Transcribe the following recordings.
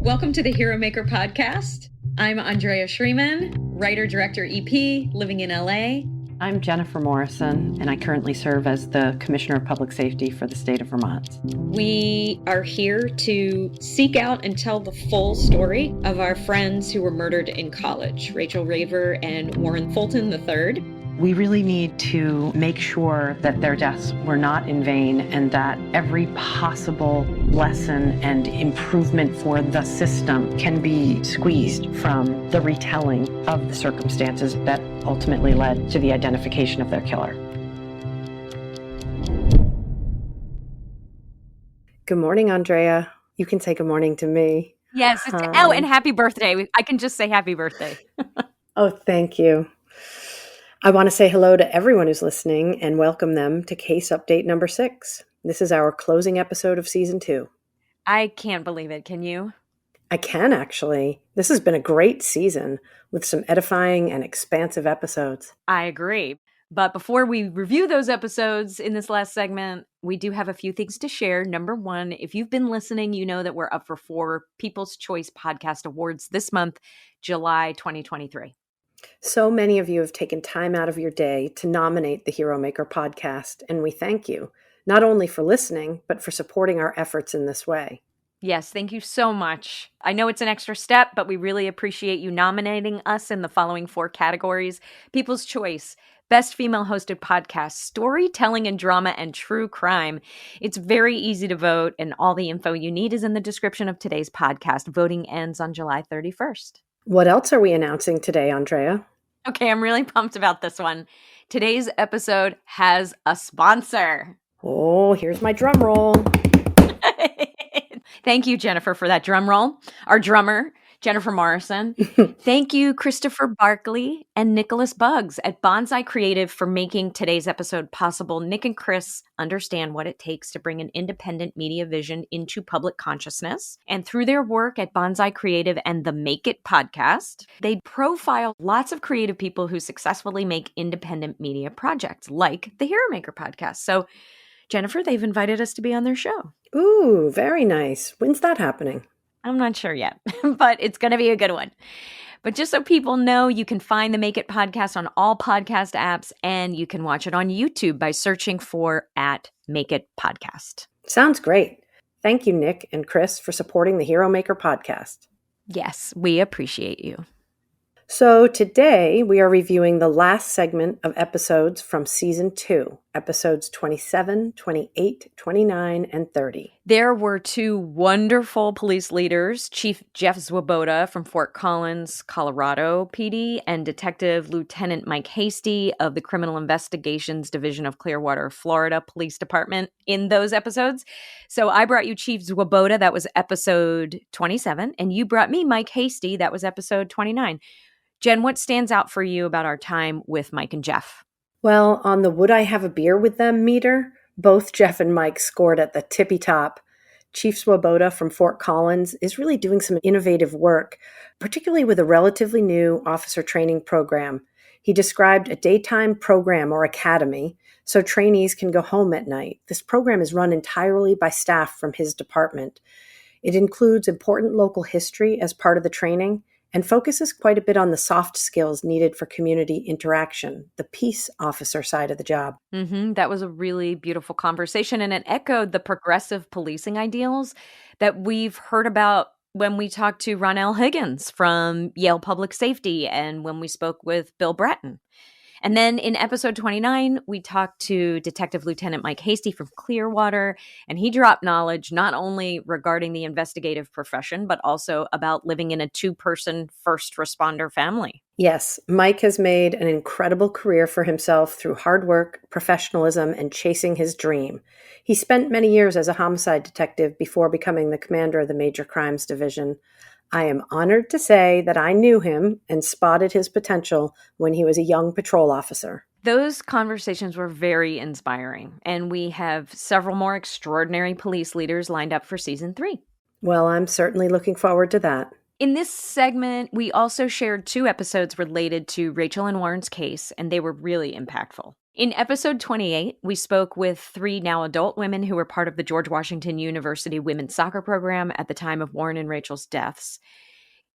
Welcome to the Hero Maker podcast. I'm Andrea Schreeman, writer-director EP, living in LA. I'm Jennifer Morrison, and I currently serve as the Commissioner of Public Safety for the state of Vermont. We are here to seek out and tell the full story of our friends who were murdered in college, Rachel Raver and Warren Fulton III. We really need to make sure that their deaths were not in vain and that every possible lesson and improvement for the system can be squeezed from the retelling of the circumstances that ultimately led to the identification of their killer. Good morning, Andrea. You can say good morning to me. Yes. And happy birthday. I can just say happy birthday. Oh, thank you. I want to say hello to everyone who's listening and welcome them to Case Update number 6. This is our closing episode of Season 2. I can't believe it. Can you? I can, actually. This has been a great season with some edifying and expansive episodes. I agree. But before we review those episodes in this last segment, we do have a few things to share. Number one, if you've been listening, you know that we're up for 4 People's Choice Podcast Awards this month, July 2023. So many of you have taken time out of your day to nominate the Hero Maker podcast, and we thank you, not only for listening, but for supporting our efforts in this way. Yes, thank you so much. I know it's an extra step, but we really appreciate you nominating us in the following 4 categories. People's Choice, Best Female Hosted Podcast, Storytelling and Drama, and True Crime. It's very easy to vote, and all the info you need is in the description of today's podcast. Voting ends on July 31st. What else are we announcing today, Andrea? Okay, I'm really pumped about this one. Today's episode has a sponsor. Oh, here's my drum roll. Thank you, Jennifer, for that drum roll. Our drummer, Jennifer Morrison. Thank you, Christopher Barkley and Nicholas Buggs at Bonsai Creative for making today's episode possible. Nick and Chris understand what it takes to bring an independent media vision into public consciousness. And through their work at Bonsai Creative and the Make It podcast, they profile lots of creative people who successfully make independent media projects, like the Hero Maker podcast. So, Jennifer, they've invited us to be on their show. Ooh, very nice. When's that happening? I'm not sure yet, but it's going to be a good one. But just so people know, you can find the Make It podcast on all podcast apps, and you can watch it on YouTube by searching for @MakeIt Podcast. Sounds great. Thank you, Nick and Chris, for supporting the Hero Maker podcast. Yes, we appreciate you. So today we are reviewing the last segment of episodes from Season 2, episodes 27, 28, 29, and 30. There were 2 wonderful police leaders, Chief Jeff Swoboda from Fort Collins, Colorado PD, and Detective Lieutenant Mike Hasty of the Criminal Investigations Division of Clearwater, Florida Police Department in those episodes. So I brought you Chief Swoboda, that was episode 27, and you brought me Mike Hasty, that was episode 29. Jen, what stands out for you about our time with Mike and Jeff? Well, on the would I have a beer with them meter, both Jeff and Mike scored at the tippy top. Chief Swoboda from Fort Collins is really doing some innovative work, particularly with a relatively new officer training program. He described a daytime program or academy so trainees can go home at night. This program is run entirely by staff from his department. It includes important local history as part of the training and focuses quite a bit on the soft skills needed for community interaction, the peace officer side of the job. That was a really beautiful conversation, and it echoed the progressive policing ideals that we've heard about when we talked to Ronell Higgins from Yale Public Safety and when we spoke with Bill Bratton. And then in episode 29, we talked to Detective Lieutenant Mike Hasty from Clearwater, and he dropped knowledge not only regarding the investigative profession, but also about living in a 2-person first responder family. Yes, Mike has made an incredible career for himself through hard work, professionalism, and chasing his dream. He spent many years as a homicide detective before becoming the commander of the Major Crimes Division. I am honored to say that I knew him and spotted his potential when he was a young patrol officer. Those conversations were very inspiring, and we have several more extraordinary police leaders lined up for season 3. Well, I'm certainly looking forward to that. In this segment, we also shared 2 episodes related to Rachel and Warren's case, and they were really impactful. In episode 28, we spoke with 3 now adult women who were part of the George Washington University women's soccer program at the time of Warren and Rachel's deaths.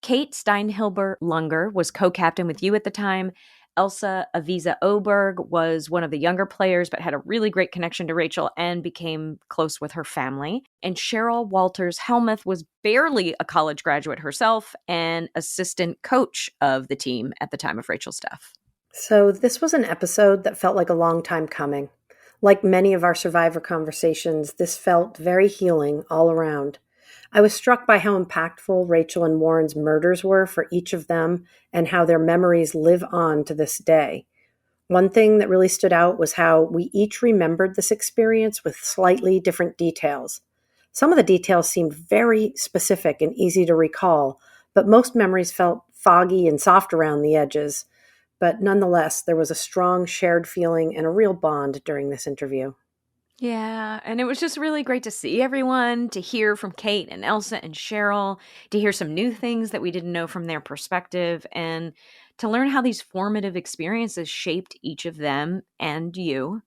Kate Steinhilber-Lunger was co-captain with you at the time. Elsa Avisa Oberg was one of the younger players, but had a really great connection to Rachel and became close with her family. And Cheryl Walters-Helmuth was barely a college graduate herself and assistant coach of the team at the time of Rachel's death. So this was an episode that felt like a long time coming. Like many of our survivor conversations, this felt very healing all around. I was struck by how impactful Rachel and Warren's murders were for each of them and how their memories live on to this day. One thing that really stood out was how we each remembered this experience with slightly different details. Some of the details seemed very specific and easy to recall, but most memories felt foggy and soft around the edges. But nonetheless, there was a strong shared feeling and a real bond during this interview. Yeah, and it was just really great to see everyone, to hear from Kate and Elsa and Cheryl, to hear some new things that we didn't know from their perspective, and to learn how these formative experiences shaped each of them and you.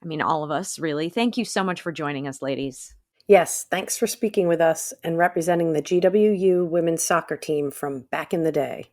I mean, all of us, really. Thank you so much for joining us, ladies. Yes, thanks for speaking with us and representing the GWU women's soccer team from back in the day.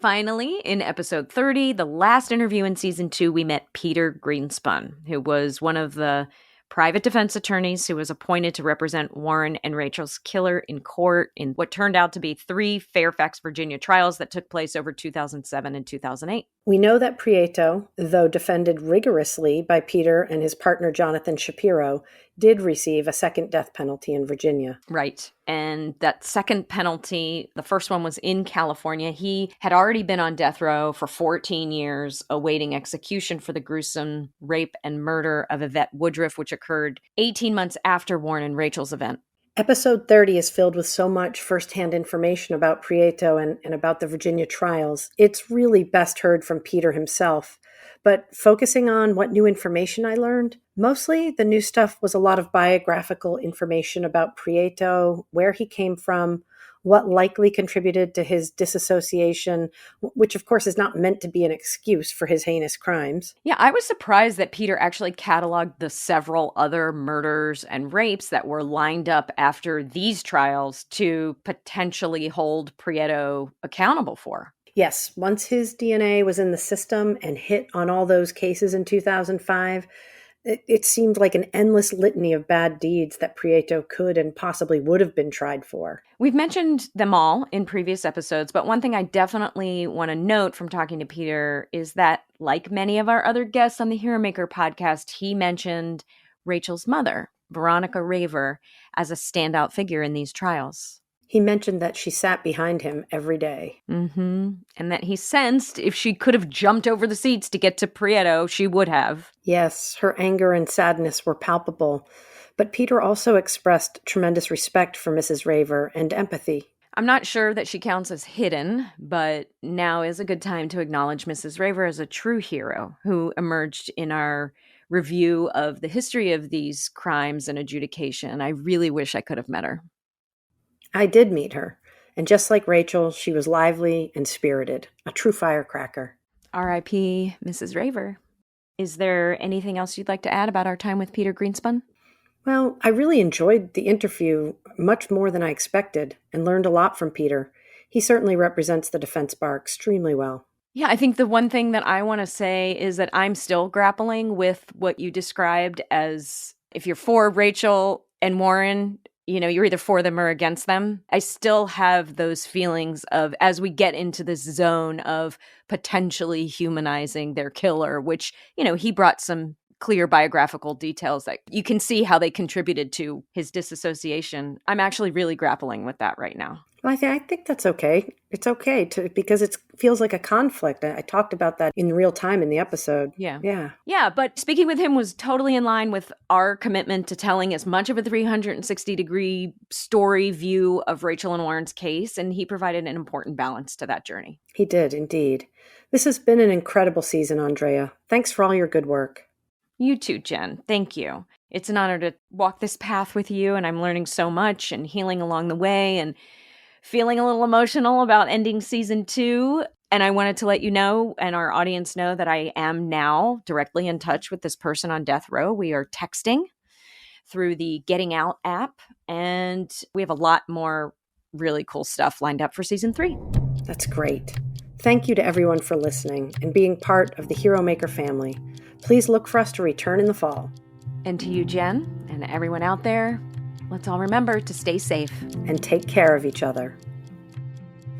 Finally, in episode 30, the last interview in season 2, we met Peter Greenspun, who was one of the private defense attorneys who was appointed to represent Warren and Rachel's killer in court in what turned out to be 3 Fairfax, Virginia trials that took place over 2007 and 2008. We know that Prieto, though defended rigorously by Peter and his partner Jonathan Shapiro, did receive a second death penalty in Virginia. Right. And that second penalty, the first one was in California. He had already been on death row for 14 years, awaiting execution for the gruesome rape and murder of Yvette Woodruff, which occurred 18 months after Warren and Rachel's event. Episode 30 is filled with so much firsthand information about Prieto and about the Virginia trials. It's really best heard from Peter himself. But focusing on what new information I learned, mostly the new stuff was a lot of biographical information about Prieto, where he came from, what likely contributed to his disassociation, which of course is not meant to be an excuse for his heinous crimes. Yeah, I was surprised that Peter actually cataloged the several other murders and rapes that were lined up after these trials to potentially hold Prieto accountable for. Yes, once his DNA was in the system and hit on all those cases in 2005, it seemed like an endless litany of bad deeds that Prieto could and possibly would have been tried for. We've mentioned them all in previous episodes, but one thing I definitely want to note from talking to Peter is that, like many of our other guests on the Hero Maker podcast, he mentioned Rachel's mother, Veronica Raver, as a standout figure in these trials. He mentioned that she sat behind him every day. And that he sensed if she could have jumped over the seats to get to Prieto, she would have. Yes, her anger and sadness were palpable. But Peter also expressed tremendous respect for Mrs. Raver and empathy. I'm not sure that she counts as hidden, but now is a good time to acknowledge Mrs. Raver as a true hero who emerged in our review of the history of these crimes and adjudication. I really wish I could have met her. I did meet her, and just like Rachel, she was lively and spirited, a true firecracker. R.I.P. Mrs. Raver. Is there anything else you'd like to add about our time with Peter Greenspun? Well, I really enjoyed the interview much more than I expected and learned a lot from Peter. He certainly represents the defense bar extremely well. Yeah, I think the one thing that I want to say is that I'm still grappling with what you described as if you're for Rachel and Warren, you know, you're either for them or against them. I still have those feelings of, as we get into this zone of potentially humanizing their killer, which, you know, he brought some clear biographical details that you can see how they contributed to his disassociation. I'm actually really grappling with that right now. Well, I think that's okay. It's okay because it feels like a conflict. I talked about that in real time in the episode. Yeah, but speaking with him was totally in line with our commitment to telling as much of a 360-degree story view of Rachel and Warren's case, and he provided an important balance to that journey. He did, indeed. This has been an incredible season, Andrea. Thanks for all your good work. You too, Jen. Thank you. It's an honor to walk this path with you, and I'm learning so much and healing along the way and feeling a little emotional about ending season 2. And I wanted to let you know and our audience know that I am now directly in touch with this person on death row. We are texting through the Getting Out app, and we have a lot more really cool stuff lined up for season 3. That's great. Thank you to everyone for listening and being part of the Hero Maker family. Please look for us to return in the fall. And to you, Jen, and everyone out there, let's all remember to stay safe. And take care of each other.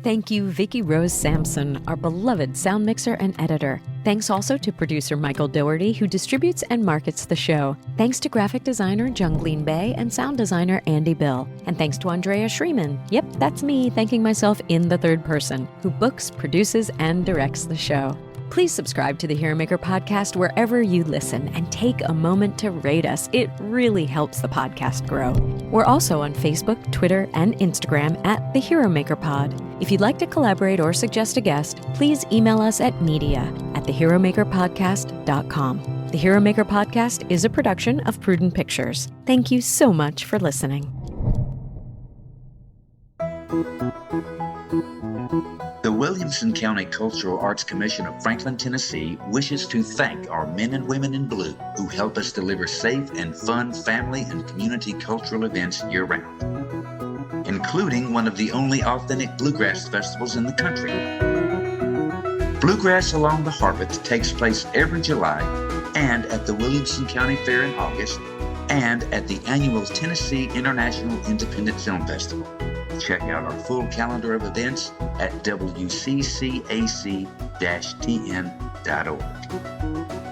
Thank you, Vicki Rose Sampson, our beloved sound mixer and editor. Thanks also to producer Michael Doherty, who distributes and markets the show. Thanks to graphic designer Jungleen Bay and sound designer Andy Bill. And thanks to Andrea Schreeman, yep, that's me thanking myself in the third person, who books, produces, and directs the show. Please subscribe to the Hero Maker podcast wherever you listen and take a moment to rate us. It really helps the podcast grow. We're also on Facebook, Twitter, and Instagram at the Hero Maker Pod. If you'd like to collaborate or suggest a guest, please email us at media@theheromakerpodcast.com. The Hero Maker Podcast is a production of Prudent Pictures. Thank you so much for listening. The Williamson County Cultural Arts Commission of Franklin, Tennessee wishes to thank our men and women in blue who help us deliver safe and fun family and community cultural events year-round, including one of the only authentic bluegrass festivals in the country. Bluegrass Along the Harpeth takes place every July and at the Williamson County Fair in August and at the annual Tennessee International Independent Film Festival. Check out our full calendar of events at wccac-tn.org.